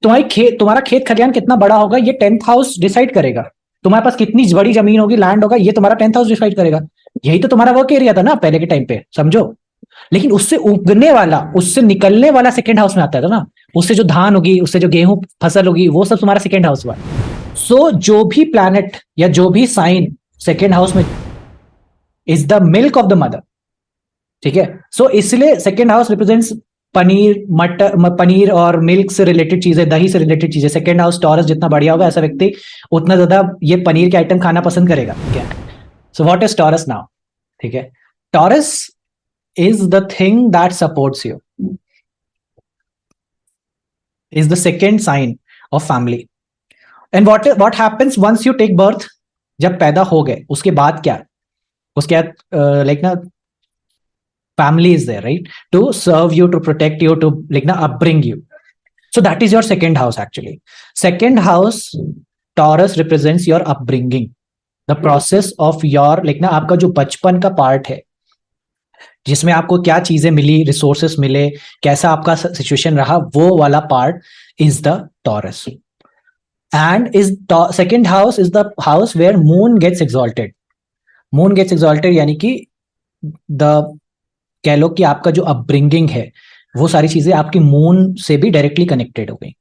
तुम्हारा खेत खलियान कितना बड़ा होगा ये 10th हाउस डिसाइड करेगा। तुम्हारे पास कितनी बड़ी जमीन होगी, लैंड होगा, ये तुम्हारा 10th हाउस डिसाइड करेगा। यही तो तुम्हारा वर्क एरिया था ना पहले के टाइम पे, समझो। लेकिन उससे उगने वाला, उससे निकलने वाला सेकंड हाउस में आता था ना। उससे जो धान होगी, उससे जो गेहूं फसल होगी, वो सब तुम्हारा सेकंड हाउस हुआ। सो जो भी प्लैनेट या जो भी साइन सेकंड हाउस में is the milk of the mother. ठीक है। सो इसलिए सेकंड हाउस रिप्रेजेंट्स पनीर, मटर, पनीर और मिल्क से रिलेटेड चीजें, दही से रिलेटेड चीजें। सेकंड हाउस टॉरस जितना बढ़िया होगा, ऐसा व्यक्ति उतना ज्यादा ये पनीर के आइटम खाना पसंद करेगा। ठीक है। So what is taurus now? ठीक है। Taurus is the thing that supports you, is the second sign of family. And what happens once you take birth? जब पैदा हो गए उसके बाद क्या? उसके बाद like ना family is there, right, to serve you, to protect you, to like na upbring you. So that is your second house actually. Second house Taurus represents your upbringing, the process of your like ना आपका जो बचपन का part है, जिसमें आपको क्या चीजें मिली, रिसोर्सेस मिले, कैसा आपका सिचुएशन रहा, वो वाला part is the Taurus. And is second house is the house where moon gets exalted. Moon gets exalted यानी कि द कह लो कि आपका जो अपब्रिंगिंग है, वो सारी चीजें आपकी मून से भी डायरेक्टली कनेक्टेड हो गई।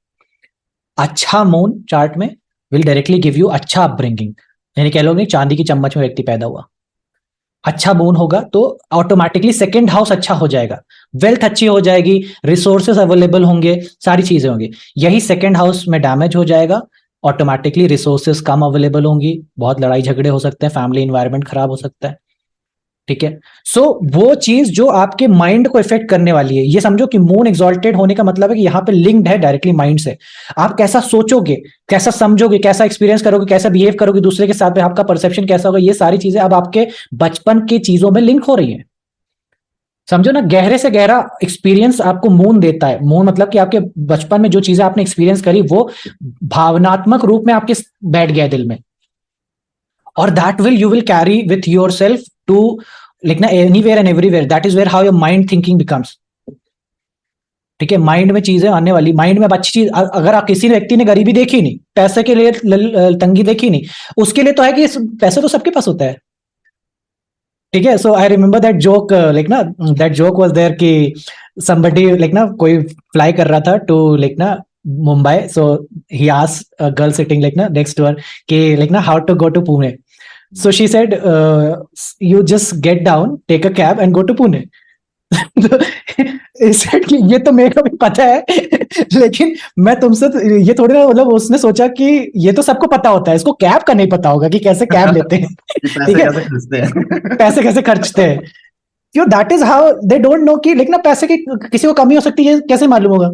अच्छा मून चार्ट में विल डायरेक्टली गिव यू अच्छा अपब्रिंगिंग, यानी कह लो नहीं चांदी की चम्मच में व्यक्ति पैदा हुआ। अच्छा मून होगा तो ऑटोमेटिकली सेकंड हाउस अच्छा हो जाएगा, वेल्थ अच्छी हो जाएगी, रिसोर्सेस अवेलेबल होंगे, सारी चीजें होंगी। यही सेकंड हाउस में डैमेज हो जाएगा, ऑटोमेटिकली रिसोर्सेस कम अवेलेबल होंगी, बहुत लड़ाई झगड़े हो सकते हैं, फैमिली इन्वायरमेंट खराब हो सकता है। ठीक है। सो वो चीज जो आपके माइंड को इफेक्ट करने वाली है, ये समझो कि मून एक्सॉल्टेड होने का मतलब है कि यहां पे लिंक्ड है डायरेक्टली माइंड से। आप कैसा सोचोगे, कैसा समझोगे, कैसा एक्सपीरियंस करोगे, कैसा बिहेव करोगे दूसरे के साथ में, आपका परसेप्शन कैसा होगा, ये सारी चीजें अब आपके बचपन की चीजों में लिंक हो रही है। समझो ना, गहरे से गहरा एक्सपीरियंस आपको मून देता है। मून मतलब कि आपके बचपन में जो चीजें आपने एक्सपीरियंस करी, वो भावनात्मक रूप में आपके बैठ गया दिल में, और that will you will carry with yourself to like ना anywhere and everywhere. That is where how your mind thinking becomes. ठीक है। माइंड में चीजें आने वाली, माइंड में अब अच्छी चीज, अगर आप किसी व्यक्ति ने गरीबी देखी नहीं, पैसे के लिए तंगी देखी नहीं, उसके लिए तो है कि पैसे तो सबके पास होता है। ठीक है। So I remember that joke, like ना दैट जोक वाज देयर कि somebody लाइक ना कोई फ्लाई कर रहा था टू लाइक ना Mumbai, so he asked a girl sitting like ना नेक्स्ट टू हर कि लाइक ना how to go to Pune. So she said, you just get down, take a cab and go to Pune. Exactly, ये तो मेरे को भी पता है, लेकिन मैं तुमसे ये थोड़ी ना, मतलब उसने सोचा कि ये तो सबको पता होता है, इसको कैब का नहीं पता होगा कि कैसे कैब लेते हैं। ठीक है, कैसे खर्चते हैं। पैसे कैसे खर्चते हैं, क्यों? That is how they don't know कि लेकिन पैसे की किसी को कमी हो सकती है, कैसे मालूम होगा?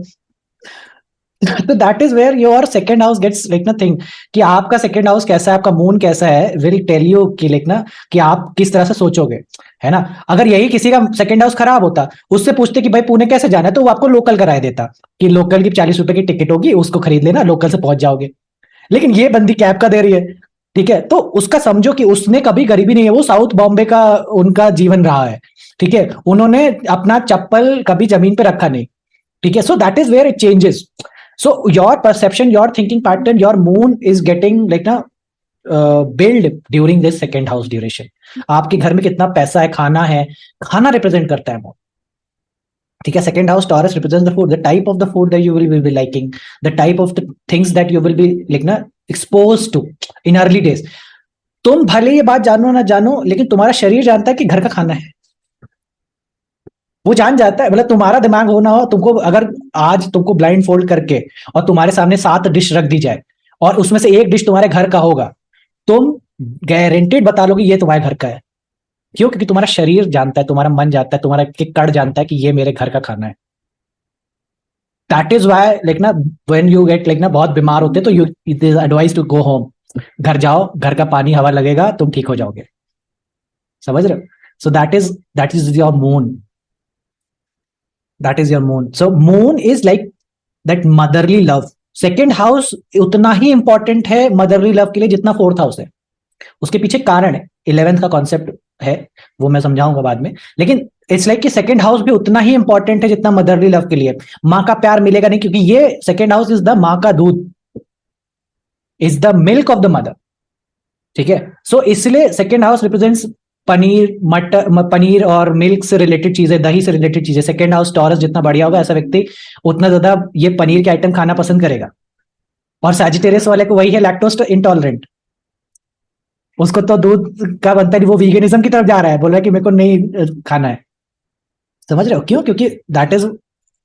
तो that is where your second house gets like nothing, कि आपका सेकंड हाउस कैसा है, आपका मून कैसा है, विल टेल यू कि लाइक ना कि आप किस तरह से सोचोगे, है ना। अगर यही किसी का सेकंड हाउस खराब होता, उससे पूछते कि भाई पुणे कैसे जाना है, तो वो आपको लोकल कराया देता कि लोकल की 40 रुपए की टिकट होगी, उसको खरीद लेना, लोकल से पहुंच जाओगे। लेकिन ये बंदी कैब का दे रही है। ठीक है। तो उसका समझो कि उसने कभी गरीबी नहीं है, वो साउथ बॉम्बे का उनका जीवन रहा है। ठीक है। उन्होंने अपना चप्पल कभी जमीन पे रखा नहीं। ठीक है। So that is where it changes. So your perception, your thinking pattern, your moon is getting like na build during this second house duration. आपके घर में कितना पैसा है, खाना है, खाना रिप्रेजेंट करता है मोन। ठीक है। Second house Taurus represents the food, the type of the food that you will be liking, the type of the things that you will be like ना expose to in early days. तुम भले ये बात जानो ना जानो, लेकिन तुम्हारा शरीर जानता है कि घर का खाना है, वो जान जाता है। मतलब तुम्हारा दिमाग हो ना हो, तुमको अगर आज तुमको ब्लाइंड फोल्ड करके और तुम्हारे सामने 7 डिश रख दी जाए और उसमें से एक डिश तुम्हारे घर का होगा, तुम गारंटेड बता लोगे ये तुम्हारे घर का है। क्यों? क्योंकि तुम्हारा शरीर जानता है, तुम्हारा मन जानता है, तुम्हारा कड़ जानता है कि ये मेरे घर का खाना है। दैट इज वाई लाइक ना व्हेन यू गेट लाइक ना बहुत बीमार होते तो you it is advise to go home. घर जाओ, घर का पानी हवा लगेगा, तुम ठीक हो जाओगे। समझ रहे हो? सो that is your moon, that is your moon. So moon is like that motherly love. Second house उतना ही इंपॉर्टेंट है मदरली लव के लिए जितना फोर्थ हाउस है। उसके पीछे कारण है, 11th का कॉन्सेप्ट है, वो मैं समझाऊंगा बाद में। लेकिन इट्स लाइक कि सेकंड हाउस भी उतना ही इंपॉर्टेंट है जितना मदरली लव के लिए। माँ का प्यार मिलेगा नहीं, क्योंकि ये सेकंड हाउस इज द माँ का दूध, is the milk of the mother. ठीक है, सो इसलिए सेकंड हाउस रिप्रेजेंट्स पनीर, मटर, पनीर और मिल्क से रिलेटेड चीजें, दही से रिलेटेड चीजें। सेकंड हाउस टॉरस जितना बढ़िया होगा, ऐसा व्यक्ति उतना ज्यादा ये पनीर के आइटम खाना पसंद करेगा। और सैजिटेरियस वाले को वही है, लैक्टोज इंटॉलरेंट, उसको तो दूध का बनता नहीं, वो वीगनिज्म की तरफ जा रहा है, बोल रहा है कि मेरे को नहीं खाना है। समझ रहे हो क्यों? क्योंकि that is,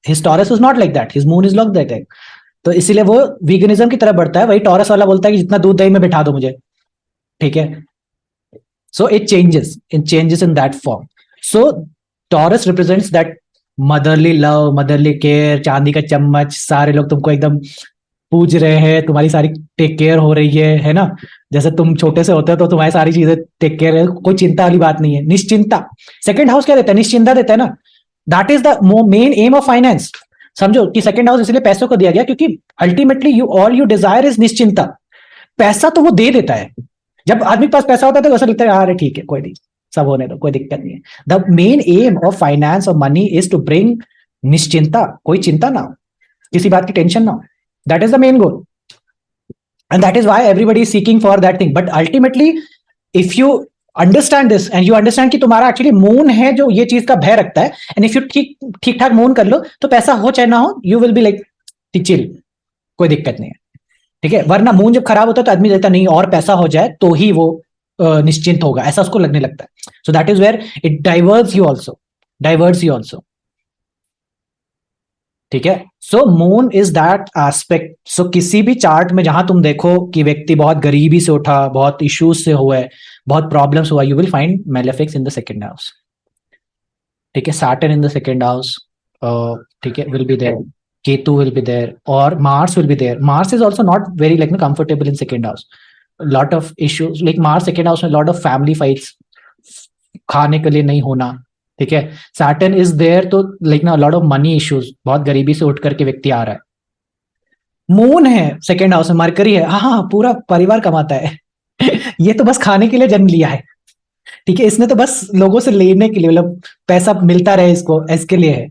his taurus is not like that, his moon is like that. तो इसीलिए वो वीगनिज्म की तरफ बढ़ता है। वही टॉरस वाला बोलता है कि जितना दूध दही में बिठा दो मुझे। ठीक है, so it changes in that form. So Taurus represents that motherly love, motherly care, चांदी का चम्मच, सारे लोग तुमको एकदम पूज रहे हैं, तुम्हारी सारी टेक केयर हो रही है ना? जैसे तुम छोटे से होते हो तो तुम्हारी सारी चीजें टेक केयर है, कोई चिंता वाली बात नहीं है, निश्चिंता। सेकंड हाउस क्या देता है? निश्चिंता देता है ना। That is the main M of finance. समझो कि सेकंड हाउस इसलिए पैसों को दिया गया क्योंकि ultimately you all you desire is निश्चिंता। पैसा तो वो दे देता है। जब आदमी के पास पैसा होता है तो ऐसा लगता है अरे ठीक है कोई नहीं, सब होने दो, कोई दिक्कत नहीं है। The main M of finance और मनी इज टू ब्रिंग निश्चिंता, कोई चिंता ना हो, किसी बात की टेंशन ना हो। That is the main goal, and that is why everybody is seeking for that thing. But ultimately if you understand this and you understand कि तुम्हारा एक्चुअली मून है जो ये चीज का भय रखता है, एंड इफ यू ठीक ठाक मून कर लो तो पैसा हो चाहे ना हो, you will be like chill, कोई दिक्कत नहीं है। ठीक है, वरना मून जब खराब होता है तो आदमी कहता नहीं और पैसा हो जाए तो ही वो निश्चिंत होगा, ऐसा उसको लगने लगता है। So that is where it diverts you also. ठीक है, so moon is that aspect. So किसी भी चार्ट में जहां तुम देखो कि व्यक्ति बहुत गरीबी से उठा, बहुत इश्यूज से हुआ है, बहुत प्रॉब्लम्स हुआ, you will find malefics in the second house. ठीक है, Saturn in the second house, ठीक है, will be there, Ketu will be there, or Mars will be there. Mars is also not very like comfortable in second house. A lot of issues like Mars second house में lot of family fights, खाने के लिए नहीं होना। ठीक है, Saturn is there तो like ना lot of money issues, बहुत गरीबी से उठ करके व्यक्ति आ रहा है। मून है सेकेंड हाउस में, मरकरी है, हाँ हाँ पूरा परिवार कमाता है ये तो बस खाने के लिए जन्म लिया है। ठीक है, इसने तो बस लोगों से लेने के लिए, मतलब पैसा मिलता रहे इसको, इसके लिए है।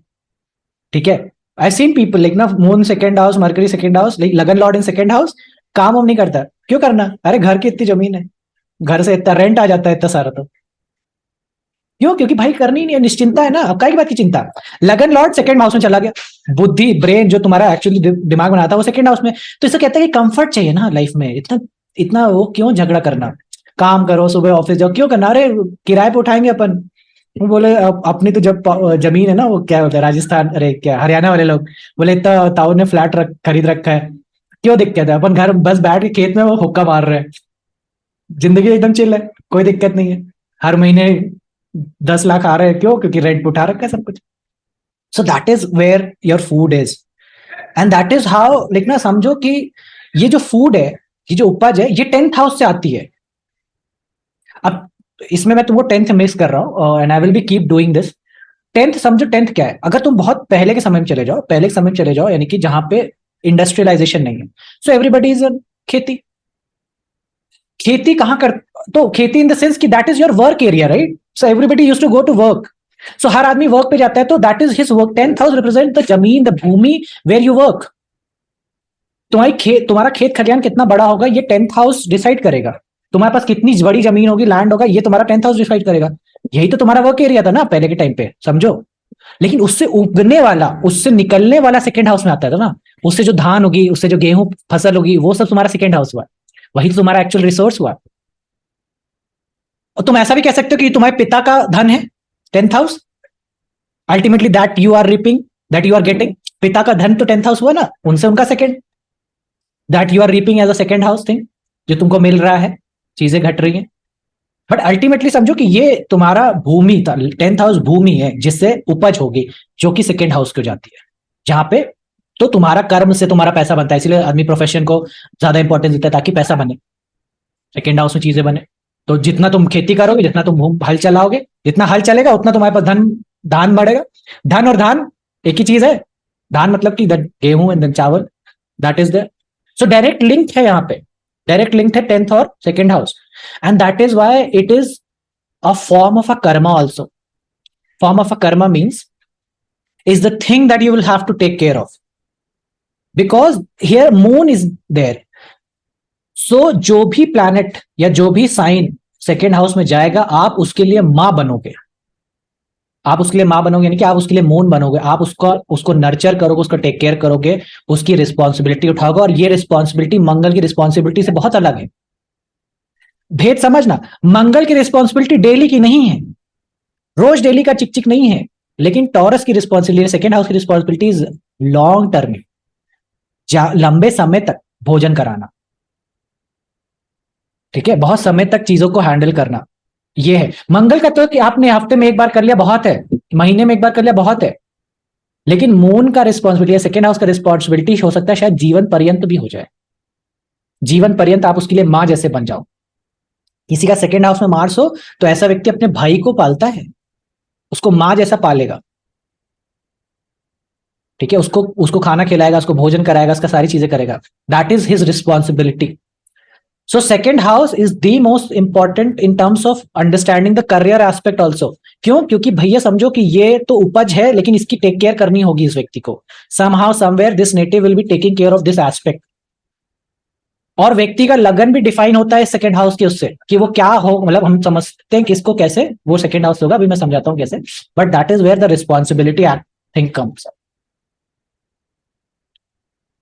ठीक है, आई सीन पीपल लाइक ना moon second house, mercury second house, like लगन लॉर्ड इन सेकंड हाउस, काम हम नहीं करता। क्यों करना? अरे घर की इतनी जमीन है, घर से इतना रेंट आ जाता है इतना सारा, तो क्यों? क्योंकि भाई करनी नहीं है, निश्चिंता है ना। अब काय की बात की चिंता? लगन लॉर्ड सेकंड हाउस में चला गया, बुद्धि ब्रेन जो तुम्हारा एक्चुअली दिमाग बनाता है वो सेकंड हाउस में, तो इससे कहता है कि कंफर्ट चाहिए ना लाइफ में, इतना इतना वो क्यों झगड़ा करना, काम करो, सुबह ऑफिस जाओ, क्यों करना? अरे किराए पे उठाएंगे अपन। वो बोले अपनी तो जब जमीन है ना, वो क्या होता है राजस्थान, अरे क्या हरियाणा वाले लोग बोले इतना ताऊ ने फ्लैट खरीद रखा है, क्यों दिक्कत है? अपन घर बस बैठ के खेत में वो हुक्का मार रहे हैं, जिंदगी एकदम चिल है, कोई दिक्कत नहीं है। हर महीने 10 लाख आ रहे हैं, क्यों? क्योंकि रेंट उठा रखा है सब कुछ। So that is where your food is, and that is how like ना, समझो कि ये जो फूड है, ये जो उपज है, ये 10th हाउस से आती है। अब इसमें मैं तुमको 10th मिस कर रहा हूँ, and I will be keep doing this. 10th समझो, 10th क्या है? अगर तुम बहुत पहले के समय में चले जाओ, पहले के समय में चले जाओ, यानी कि जहां पे इंडस्ट्रियलाइजेशन नहीं है, सो एवरीबडी इज खेती। खेती कहां कर, तो खेती इन द सेंस कि that is your work area, right? So everybody used to go to work, so हर आदमी वर्क पे जाता है, तो that is his work. 10th house represent the जमीन, द भूमि वेयर यू वर्क। तुम्हारा खेत खलियान कितना बड़ा होगा, ये 10th हाउस डिसाइड करेगा। तुम्हारे पास कितनी बड़ी जमीन होगी, लैंड होगा, ये तुम्हारा 10th हाउस डिसाइड करेगा। यही तो तुम्हारा वर्क एरिया था ना पहले के टाइम पे, समझो। लेकिन उससे उगने वाला, उससे निकलने वाला सेकेंड हाउस में आता था ना। उससे जो धान होगी, उससे जो गेहूं फसल होगी, वो सब तुम्हारा सेकेंड हाउस हुआ, वही तो तुम्हारा एक्चुअल रिसोर्स हुआ। और तुम ऐसा भी कह सकते हो कि तुम्हारे पिता का धन है 10th house, ultimately that you are reaping, that you are getting. पिता का धन तो 10th हाउस हुआ ना, उनसे उनका second, that you are reaping as a second house thing, जो तुमको मिल रहा है, चीजें घट रही हैं। बट अल्टीमेटली समझो कि ये तुम्हारा भूमि था, 10th हाउस भूमि है जिससे उपज होगी, जो कि सेकेंड हाउस को जाती है, जहां पे तो तुम्हारा कर्म से तुम्हारा पैसा बनता है। इसलिए आदमी प्रोफेशन को ज्यादा इंपॉर्टेंस देता है ताकि पैसा बने, सेकेंड हाउस में चीजें बने। तो जितना तुम खेती करोगे, जितना तुम हल चलाओगे, जितना हल चलेगा उतना तुम्हारे पास धान बढ़ेगा। धन और धान एक ही चीज है। धान मतलब कि गेहूं एंड चावल, that is the, so direct link है यहाँ पे, डायरेक्ट लिंक है 10th और second house, and that is why it is a form of a karma also. Form of a karma means is the thing that you will have to take care of, because here moon is there. So जो भी planet या जो भी sign second house में जाएगा, आप उसके लिए मां बनोगे. आप उसके लिए मां बनोगे यानी कि आप उसके लिए मून बनोगे. आप उसको नर्चर करोगे, उसको टेक केयर करोगे, उसकी रिस्पॉन्सिबिलिटी उठाओगे. और ये रिस्पॉन्सिबिलिटी मंगल की रिस्पॉन्सिबिलिटी से बहुत अलग है. भेद समझना, मंगल की रिस्पॉन्सिबिलिटी डेली की नहीं है, रोज डेली का चिक चिक नहीं है. लेकिन टॉरस की रिस्पॉन्सिबिलिटी, सेकेंड हाउस की रिस्पॉन्सिबिलिटी इज लॉन्ग टर्म, लंबे समय तक भोजन कराना. ठीक है, बहुत समय तक चीजों को हैंडल करना. ये है मंगल का. तो कि आपने हफ्ते में एक बार कर लिया बहुत है, महीने में एक बार कर लिया बहुत है. लेकिन मून का रिस्पॉन्सिबिलिटी, सेकेंड हाउस का रिस्पॉन्सिबिलिटी हो सकता है शायद जीवन पर्यंत भी हो जाए. जीवन पर्यंत आप उसके लिए मां जैसे बन जाओ. किसी का सेकेंड हाउस में मार्स हो तो ऐसा व्यक्ति अपने भाई को पालता है, उसको मां जैसा पालेगा. ठीक है, उसको खाना खिलाएगा, उसको भोजन कराएगा, उसका सारी चीजें करेगा. That is his responsibility. So second house is the most important in terms of understanding the career aspect also. क्यों? क्योंकि भैया समझो कि ये तो उपज है, लेकिन इसकी टेक केयर करनी होगी इस व्यक्ति को. somehow somewhere this native will be taking care of this aspect. और व्यक्ति का लगन भी डिफाइन होता है सेकेंड हाउस के उससे, कि वो क्या हो. मतलब हम समझते हैं किसको कैसे, वो सेकेंड हाउस होगा, अभी मैं समझाता हूं कैसे. But that is where the responsibility thing comes.